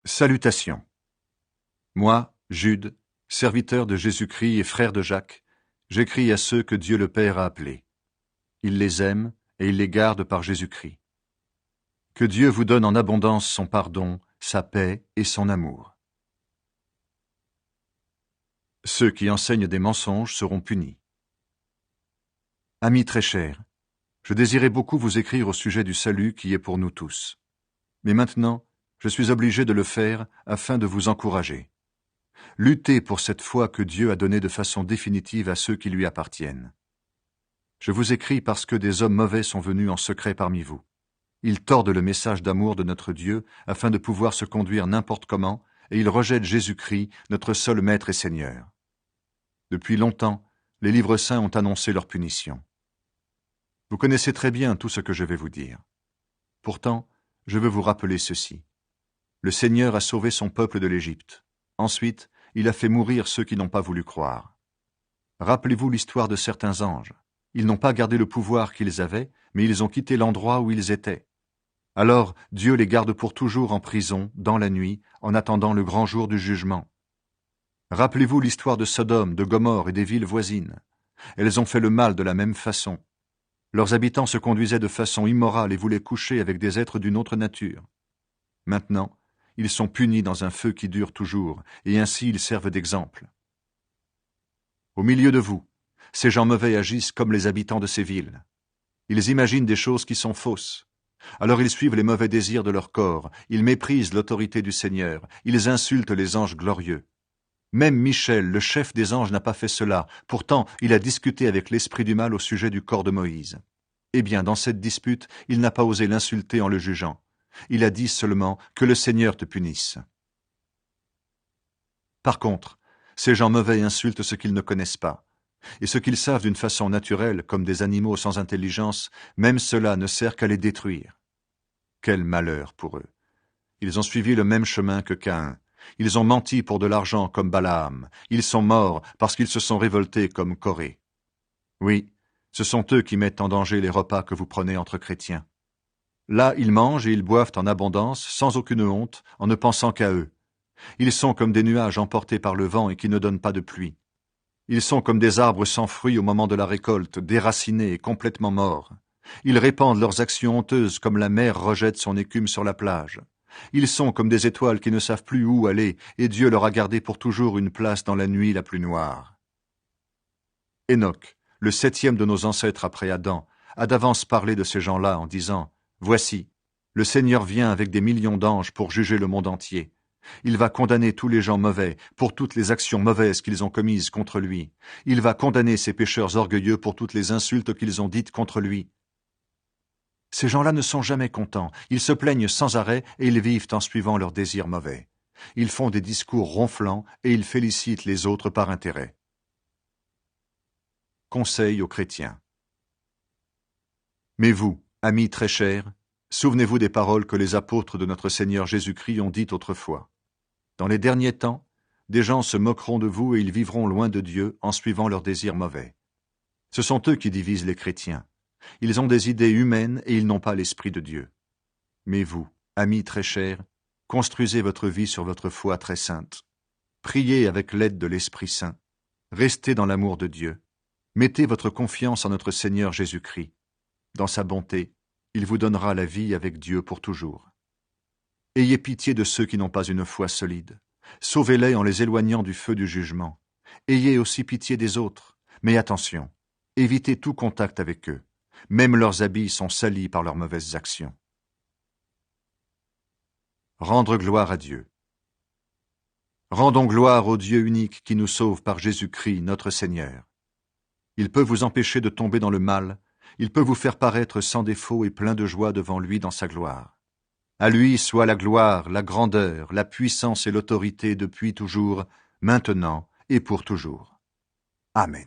Salutations. Moi, Jude, serviteur de Jésus-Christ et frère de Jacques, j'écris à ceux que Dieu le Père a appelés. Il les aime et il les garde par Jésus-Christ. Que Dieu vous donne en abondance son pardon, sa paix et son amour. Ceux qui enseignent des mensonges seront punis. Amis très chers, je désirais beaucoup vous écrire au sujet du salut qui est pour nous tous. Mais maintenant, je suis obligé de le faire afin de vous encourager. Luttez pour cette foi que Dieu a donnée de façon définitive à ceux qui lui appartiennent. Je vous écris parce que des hommes mauvais sont venus en secret parmi vous. Ils tordent le message d'amour de notre Dieu afin de pouvoir se conduire n'importe comment, et ils rejettent Jésus-Christ, notre seul Maître et Seigneur. Depuis longtemps, les livres saints ont annoncé leur punition. Vous connaissez très bien tout ce que je vais vous dire. Pourtant, je veux vous rappeler ceci. Le Seigneur a sauvé son peuple de l'Égypte. Ensuite, il a fait mourir ceux qui n'ont pas voulu croire. Rappelez-vous l'histoire de certains anges. Ils n'ont pas gardé le pouvoir qu'ils avaient, mais ils ont quitté l'endroit où ils étaient. Alors Dieu les garde pour toujours en prison, dans la nuit, en attendant le grand jour du jugement. Rappelez-vous l'histoire de Sodome, de Gomorrhe et des villes voisines. Elles ont fait le mal de la même façon. Leurs habitants se conduisaient de façon immorale et voulaient coucher avec des êtres d'une autre nature. Maintenant, ils sont punis dans un feu qui dure toujours, et ainsi ils servent d'exemple. Au milieu de vous, ces gens mauvais agissent comme les habitants de ces villes. Ils imaginent des choses qui sont fausses. Alors ils suivent les mauvais désirs de leur corps, ils méprisent l'autorité du Seigneur, ils insultent les anges glorieux. Même Michel, le chef des anges, n'a pas fait cela, pourtant il a discuté avec l'esprit du mal au sujet du corps de Moïse. Eh bien, dans cette dispute, il n'a pas osé l'insulter en le jugeant. Il a dit seulement que le Seigneur te punisse. Par contre, ces gens mauvais insultent ce qu'ils ne connaissent pas. Et ce qu'ils savent d'une façon naturelle, comme des animaux sans intelligence, même cela ne sert qu'à les détruire. Quel malheur pour eux! Ils ont suivi le même chemin que Caïn. Ils ont menti pour de l'argent comme Balaam. Ils sont morts parce qu'ils se sont révoltés comme Corée. Oui, ce sont eux qui mettent en danger les repas que vous prenez entre chrétiens. Là, ils mangent et ils boivent en abondance, sans aucune honte, en ne pensant qu'à eux. Ils sont comme des nuages emportés par le vent et qui ne donnent pas de pluie. Ils sont comme des arbres sans fruits au moment de la récolte, déracinés et complètement morts. Ils répandent leurs actions honteuses comme la mer rejette son écume sur la plage. Ils sont comme des étoiles qui ne savent plus où aller, et Dieu leur a gardé pour toujours une place dans la nuit la plus noire. Enoch, le 7e de nos ancêtres après Adam, a d'avance parlé de ces gens-là en disant « Voici, le Seigneur vient avec des millions d'anges pour juger le monde entier. Il va condamner tous les gens mauvais pour toutes les actions mauvaises qu'ils ont commises contre lui. Il va condamner ces pécheurs orgueilleux pour toutes les insultes qu'ils ont dites contre lui. » Ces gens-là ne sont jamais contents, ils se plaignent sans arrêt et ils vivent en suivant leurs désirs mauvais. Ils font des discours ronflants et ils félicitent les autres par intérêt. Conseil aux chrétiens. Mais vous, amis très chers, souvenez-vous des paroles que les apôtres de notre Seigneur Jésus-Christ ont dites autrefois. Dans les derniers temps, des gens se moqueront de vous et ils vivront loin de Dieu en suivant leurs désirs mauvais. Ce sont eux qui divisent les chrétiens. Ils ont des idées humaines et ils n'ont pas l'Esprit de Dieu. Mais vous, amis très chers, construisez votre vie sur votre foi très sainte. Priez avec l'aide de l'Esprit Saint. Restez dans l'amour de Dieu. Mettez votre confiance en notre Seigneur Jésus-Christ. Dans sa bonté, il vous donnera la vie avec Dieu pour toujours. Ayez pitié de ceux qui n'ont pas une foi solide. Sauvez-les en les éloignant du feu du jugement. Ayez aussi pitié des autres. Mais attention, évitez tout contact avec eux. Même leurs habits sont salis par leurs mauvaises actions. Rendre gloire à Dieu. Rendons gloire au Dieu unique qui nous sauve par Jésus-Christ, notre Seigneur. Il peut vous empêcher de tomber dans le mal, il peut vous faire paraître sans défaut et plein de joie devant lui dans sa gloire. À lui soit la gloire, la grandeur, la puissance et l'autorité depuis toujours, maintenant et pour toujours. Amen.